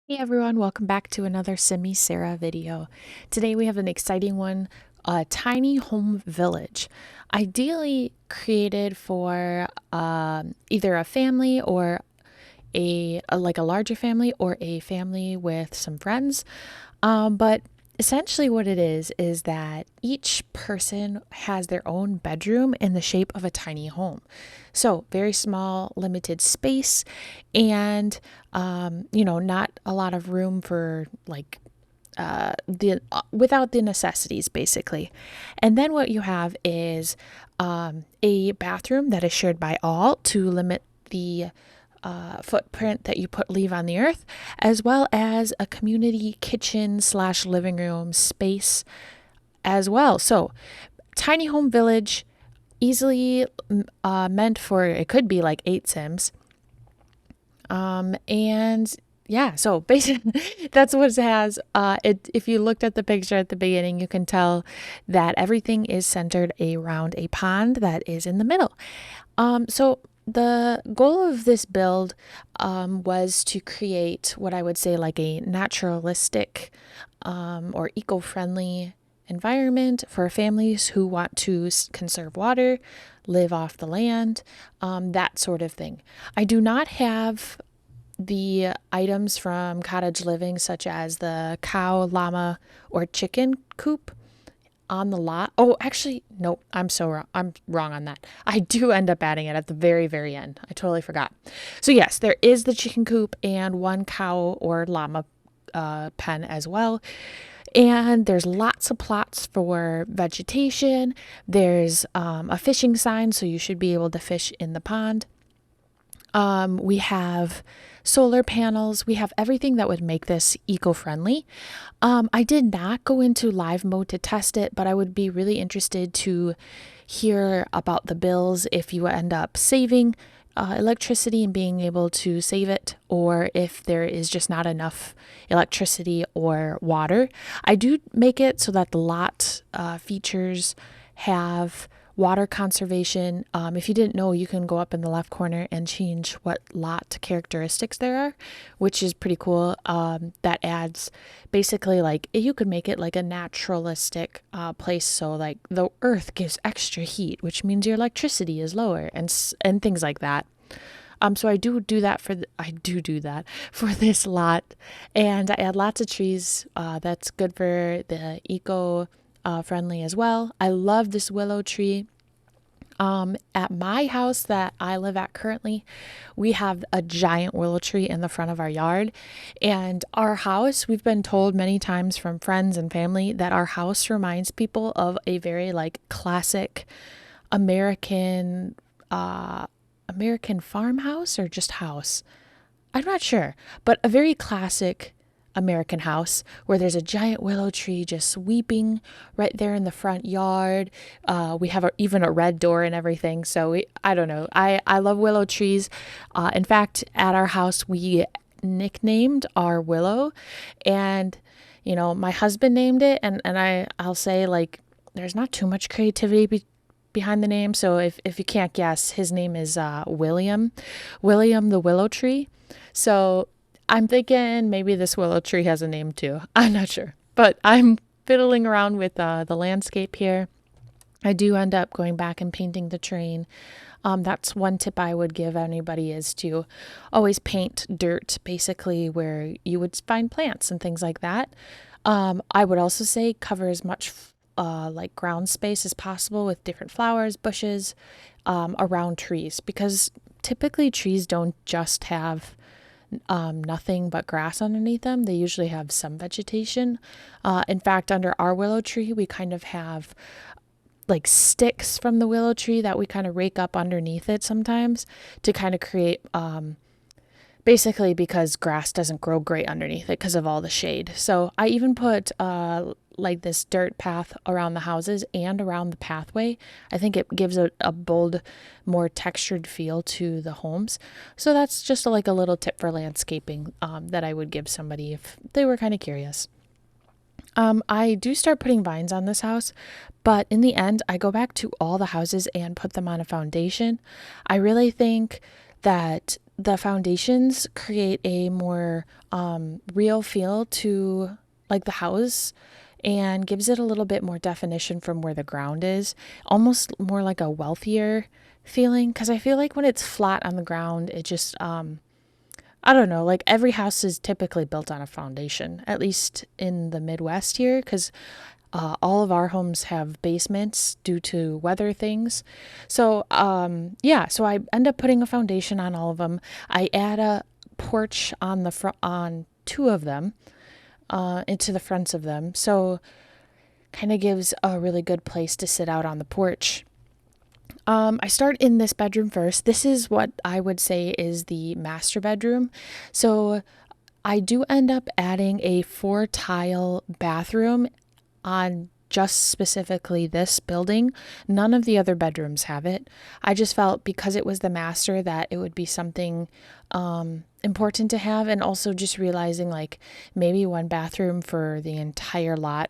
Hey everyone, welcome back to another Simi Sarah video. Today we have an exciting one, a tiny home village, ideally created for either a family or like a larger family or a family with some friends. But essentially what it is that each person has their own bedroom in the shape of a tiny home. So very small, limited space, and not a lot of room for like the without the necessities basically. And then what you have is a bathroom that is shared by all to limit the footprint that you leave on the earth, as well as a community kitchen slash living room space as well. So tiny home village, easily meant for, it could be like 8 Sims. And yeah, so basically that's what it has. If you looked at the picture at the beginning, you can tell that everything is centered around a pond that is in the middle. So the goal of this build was to create what I would say like a naturalistic or eco-friendly environment for families who want to conserve water, live off the land, that sort of thing. I do not have the items from cottage living, such as the cow, llama, or chicken coop on the lot. Oh, actually, nope. I'm so wrong. I'm wrong on that. I do end up adding it at the very, very end. I totally forgot. So yes, there is the chicken coop and one cow or llama pen as well. And there's lots of plots for vegetation. There's a fishing sign, so you should be able to fish in the pond. We have solar panels. We have everything that would make this eco-friendly. I did not go into live mode to test it, but I would be really interested to hear about the bills if you end up saving electricity and being able to save it, or if there is just not enough electricity or water. I do make it so that the lot features have water conservation. If you didn't know, you can go up in the left corner and change what lot characteristics there are, which is pretty cool. That adds basically like you could make it like a naturalistic place. So like the earth gives extra heat, which means your electricity is lower and things like that. So I do that for this lot, and I add lots of trees. That's good for the eco friendly as well. I love this willow tree. At my house that I live at currently, we have a giant willow tree in the front of our yard. And our house, we've been told many times from friends and family that our house reminds people of a very like classic American American farmhouse or just house. I'm not sure, but a very classic American house where there's a giant willow tree just weeping right there in the front yard. We have even a red door and everything. So I don't know. I love willow trees. In fact, at our house, we nicknamed our willow, and my husband named it, and I'll say like there's not too much creativity behind the name. So if you can't guess, his name is William the Willow Tree. So I'm thinking maybe this willow tree has a name too. I'm not sure, but I'm fiddling around with the landscape here. I do end up going back and painting the terrain. That's one tip I would give anybody, is to always paint dirt basically where you would find plants and things like that. I would also say cover as much like ground space as possible with different flowers, bushes around trees, because typically trees don't just have nothing but grass underneath them. They usually have some vegetation. In fact, under our willow tree, we kind of have like sticks from the willow tree that we kind of rake up underneath it sometimes to kind of create basically because grass doesn't grow great underneath it because of all the shade. So I even put like this dirt path around the houses and around the pathway. I think it gives a bold, more textured feel to the homes. So that's just like a little tip for landscaping that I would give somebody if they were kind of curious. I do start putting vines on this house, but in the end, I go back to all the houses and put them on a foundation. I really think that the foundations create a more real feel to like the house and gives it a little bit more definition from where the ground is, almost more like a wealthier feeling. Because I feel like when it's flat on the ground, it just I don't know, like every house is typically built on a foundation, at least in the Midwest here, because all of our homes have basements due to weather things. So, yeah, so I end up putting a foundation on all of them. I add a porch on the front, on two of them, into the fronts of them. So, kind of gives a really good place to sit out on the porch. I start in this bedroom first. This is what I would say is the master bedroom. So, I do end up adding a 4 tile bathroom on just specifically this building. None of the other bedrooms have it. I just felt because it was the master that it would be something important to have, and also just realizing like maybe one bathroom for the entire lot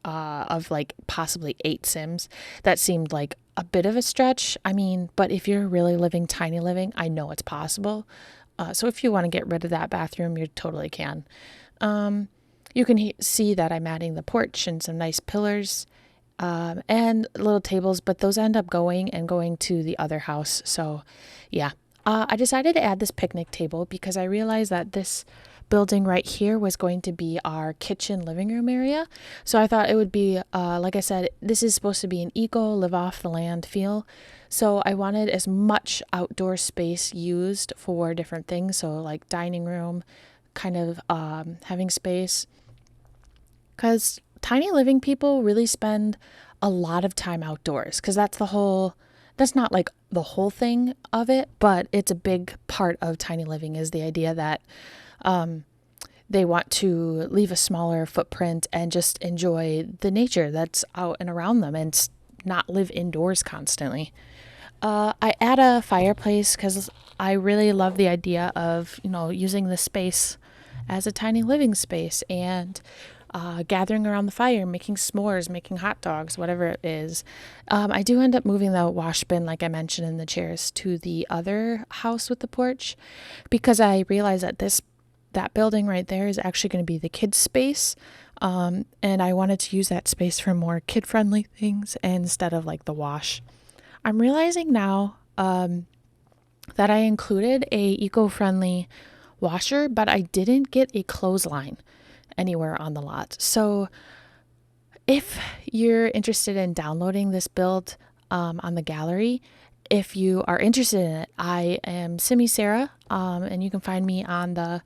of like possibly 8 Sims. That seemed like a bit of a stretch. I mean, but if you're really living tiny living, I know it's possible. So if you want to get rid of that bathroom, you totally can. You can see that I'm adding the porch and some nice pillars and little tables, but those end up going to the other house. So yeah, I decided to add this picnic table because I realized that this building right here was going to be our kitchen living room area. So I thought it would be, like I said, this is supposed to be an eco, live off the land feel. So I wanted as much outdoor space used for different things. So like dining room, kind of having space. Because tiny living people really spend a lot of time outdoors, because that's not like the whole thing of it, but it's a big part of tiny living is the idea that they want to leave a smaller footprint and just enjoy the nature that's out and around them and not live indoors constantly. I add a fireplace because I really love the idea of, using the space as a tiny living space and gathering around the fire, making s'mores, making hot dogs, whatever it is. I do end up moving the wash bin, like I mentioned, in the chairs to the other house with the porch because I realized that that building right there is actually going to be the kids' space. And I wanted to use that space for more kid-friendly things instead of like the wash. I'm realizing now that I included a eco-friendly washer, but I didn't get a clothesline anywhere on the lot. So if you're interested in downloading this build on the gallery, if you are interested in it, I am Simmy Sarah, and you can find me on the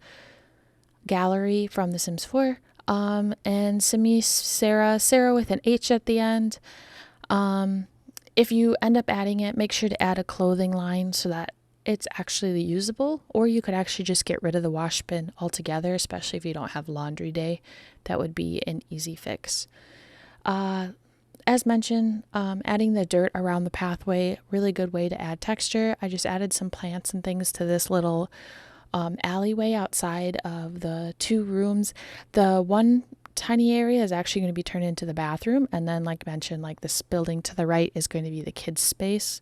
gallery from The Sims 4, and Simmy Sarah, Sarah with an H at the end. If you end up adding it, make sure to add a clothing line so that it's actually usable, or you could actually just get rid of the wash bin altogether, especially if you don't have laundry day. That would be an easy fix. As mentioned, adding the dirt around the pathway, really good way to add texture. I just added some plants and things to this little alleyway outside of the 2 rooms. The one tiny area is actually going to be turned into the bathroom, and then like mentioned, like this building to the right is going to be the kids' space.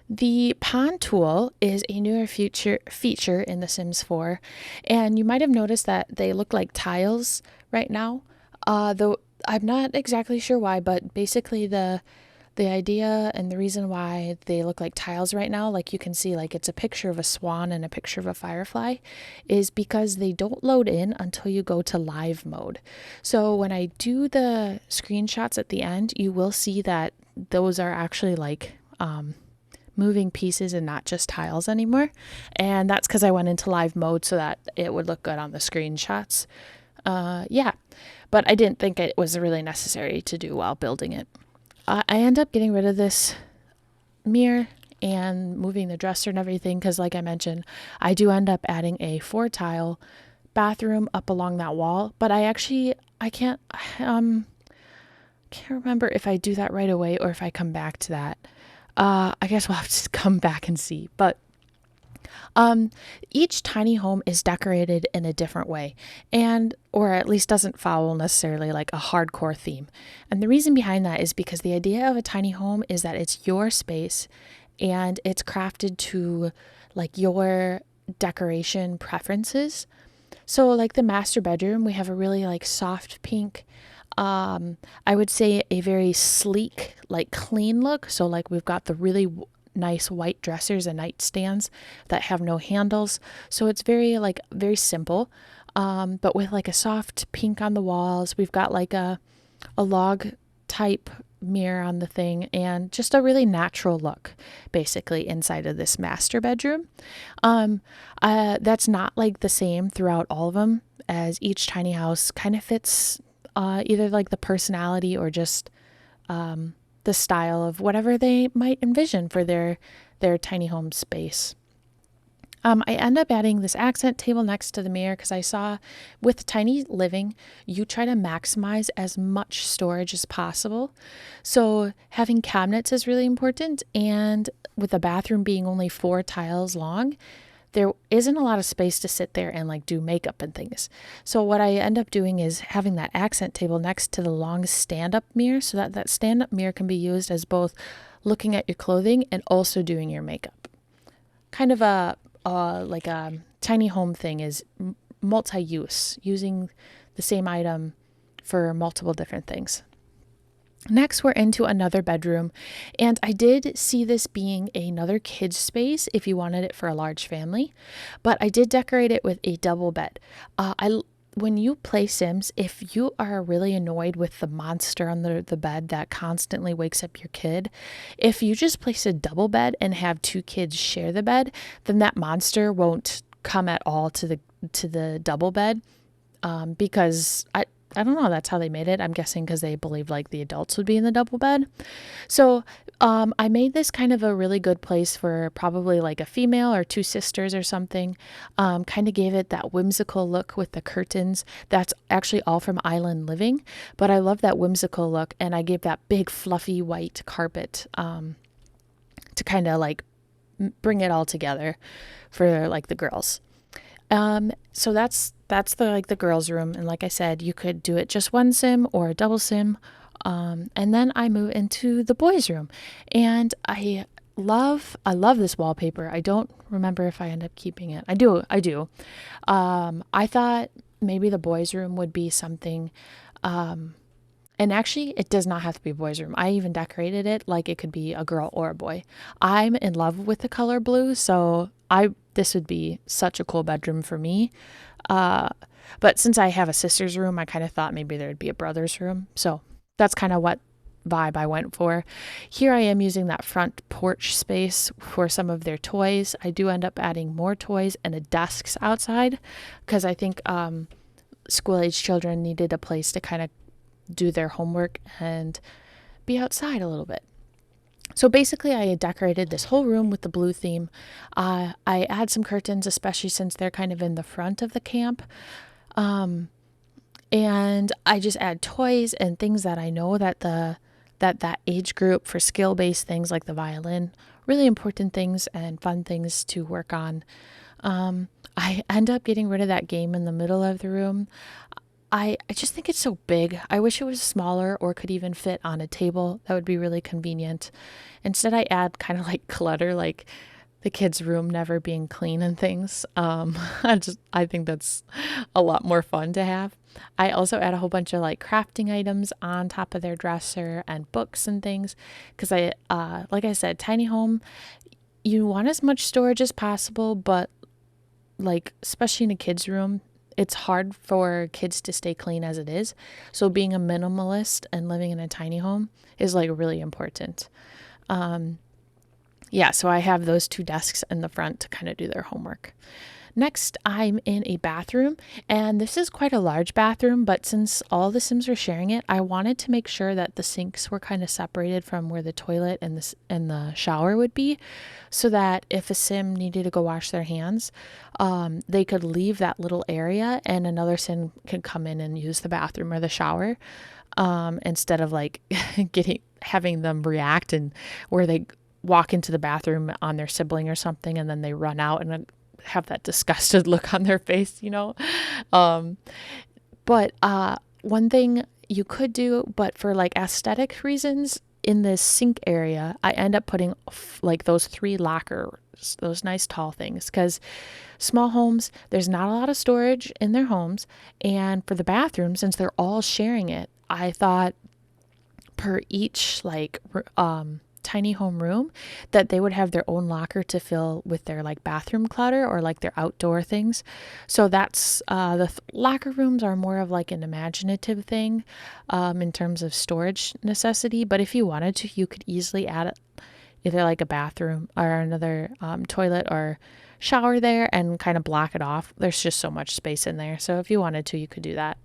The pond tool is a newer feature in The Sims 4, and you might have noticed that they look like tiles right now. Though I'm not exactly sure why, but basically the idea and the reason why they look like tiles right now, like you can see, like it's a picture of a swan and a picture of a firefly, is because they don't load in until you go to live mode. So when I do the screenshots at the end, you will see that those are actually like moving pieces and not just tiles anymore. And that's because I went into live mode so that it would look good on the screenshots. Yeah, but I didn't think it was really necessary to do while building it. I end up getting rid of this mirror and moving the dresser and everything because, like I mentioned, I do end up adding a 4-tile bathroom up along that wall. But I can't remember if I do that right away or if I come back to that. I guess we'll have to come back and see. But each tiny home is decorated in a different way, or at least doesn't follow necessarily like a hardcore theme. And the reason behind that is because the idea of a tiny home is that it's your space and it's crafted to like your decoration preferences. So like the master bedroom, we have a really like soft pink. I would say a very sleek, like clean look. So like we've got the really nice white dressers and nightstands that have no handles. So it's very like very simple. But with like a soft pink on the walls, we've got like a log type mirror on the thing and just a really natural look basically inside of this master bedroom. That's not like the same throughout all of them, as each tiny house kind of fits either like the personality or just the style of whatever they might envision for their tiny home space. I end up adding this accent table next to the mirror because I saw with tiny living, you try to maximize as much storage as possible. So having cabinets is really important. And with the bathroom being only 4 tiles long, there isn't a lot of space to sit there and like do makeup and things. So what I end up doing is having that accent table next to the long stand-up mirror so that that stand-up mirror can be used as both looking at your clothing and also doing your makeup. Kind of like a tiny home thing is multi-use, using the same item for multiple different things. Next, we're into another bedroom, and I did see this being another kid's space if you wanted it for a large family, but I did decorate it with a double bed. When you play Sims, if you are really annoyed with the monster under the bed that constantly wakes up your kid, if you just place a double bed and have 2 kids share the bed, then that monster won't come at all to the double bed, because I don't know, that's how they made it. I'm guessing because they believed like the adults would be in the double bed. So I made this kind of a really good place for probably like a female or 2 sisters or something. Kind of gave it that whimsical look with the curtains. That's actually all from Island Living, but I love that whimsical look, and I gave that big fluffy white carpet to kind of like bring it all together for like the girls. So that's the like the girls' room, and like I said, you could do it just one sim or a double sim. And then I move into the boys' room, and I love this wallpaper. I don't remember if I end up keeping it. I do. I thought maybe the boys' room would be something. And actually, it does not have to be a boys' room. I even decorated it like it could be a girl or a boy. I'm in love with the color blue, so this would be such a cool bedroom for me. But since I have a sister's room, I kind of thought maybe there'd be a brother's room. So that's kind of what vibe I went for. Here I am using that front porch space for some of their toys. I do end up adding more toys and a desks outside because I think school-age children needed a place to kind of do their homework and be outside a little bit. So basically, I decorated this whole room with the blue theme. I add some curtains, especially since they're kind of in the front of the camp. And I just add toys and things that I know that that age group for skill-based things like the violin, really important things and fun things to work on. I end up getting rid of that game in the middle of the room. I just think it's so big. I wish it was smaller or could even fit on a table. That would be really convenient. Instead, I add kind of like clutter, like the kids' room never being clean and things. I think that's a lot more fun to have. I also add a whole bunch of like crafting items on top of their dresser and books and things. Because like I said, tiny home, you want as much storage as possible, but like, especially in a kid's room, it's hard for kids to stay clean as it is. So being a minimalist and living in a tiny home is like really important. So I have those 2 desks in the front to kind of do their homework. Next, I'm in a bathroom, and this is quite a large bathroom, but since all the Sims are sharing it, I wanted to make sure that the sinks were kind of separated from where the toilet and the shower would be, so that if a Sim needed to go wash their hands, they could leave that little area and another Sim could come in and use the bathroom or the shower, instead of like having them react and where they walk into the bathroom on their sibling or something and then they run out and have that disgusted look on their face, But one thing you could do, but for like aesthetic reasons, in this sink area, I end up putting like those 3 lockers, those nice tall things, because small homes, there's not a lot of storage in their homes. And for the bathroom, since they're all sharing it, I thought per each like tiny home room that they would have their own locker to fill with their like bathroom clutter or like their outdoor things. So that's locker rooms are more of like an imaginative thing in terms of storage necessity. But if you wanted to, you could easily add either like a bathroom or another toilet or shower there and kind of block it off. There's just so much space in there. So if you wanted to, you could do that.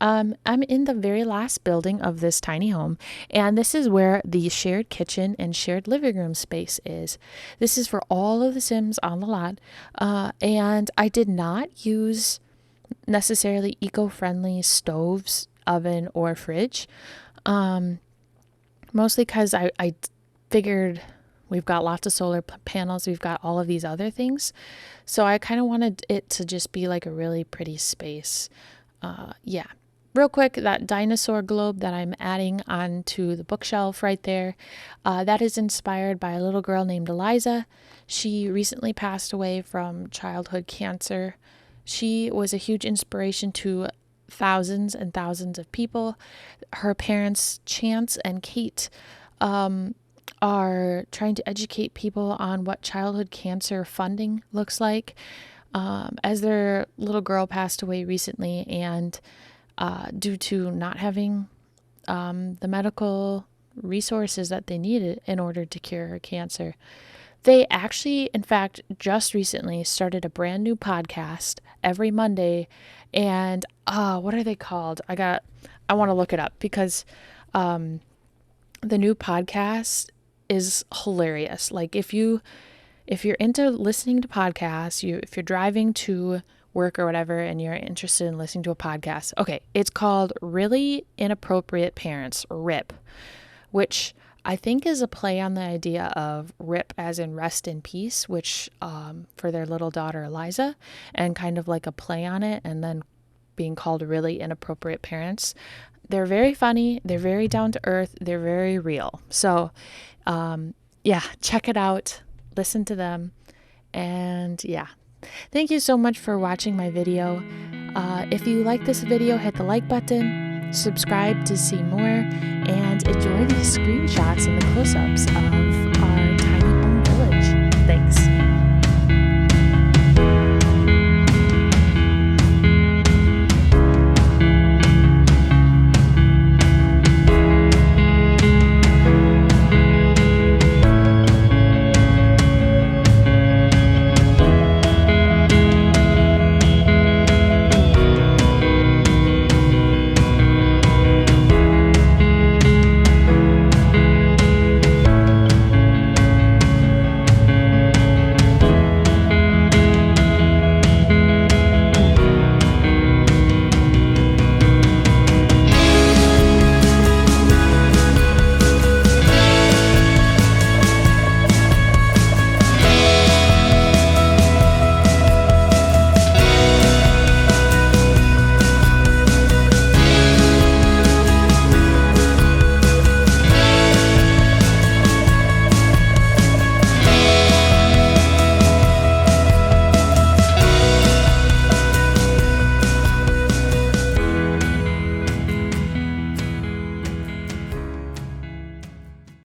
I'm in the very last building of this tiny home, and this is where the shared kitchen and shared living room space is. This is for all of the Sims on the lot, and I did not use necessarily eco-friendly stoves, oven, or fridge, mostly because I figured we've got lots of solar panels, we've got all of these other things, so I kind of wanted it to just be like a really pretty space. Yeah. Real quick, that dinosaur globe that I'm adding onto the bookshelf right there, that is inspired by a little girl named Eliza. She recently passed away from childhood cancer. She was a huge inspiration to thousands and thousands of people. Her parents, Chance and Kate, are trying to educate people on what childhood cancer funding looks like. As their little girl passed away recently, and due to not having the medical resources that they needed in order to cure her cancer, they actually, in fact, just recently started a brand new podcast every Monday. And what are they called? I want to look it up because the new podcast is hilarious. Like if you're into listening to podcasts, if you're driving to work or whatever and you're interested in listening to a podcast, okay, it's called Really Inappropriate Parents, RIP, which I think is a play on the idea of RIP as in rest in peace, which for their little daughter Eliza, and kind of like a play on it, and then being called Really Inappropriate Parents. They're very funny, they're very down to earth, they're very real. So yeah, check it out, listen to them, and yeah. Thank you so much for watching my video. If you like this video, hit the like button, subscribe to see more, and enjoy these screenshots and the close-ups of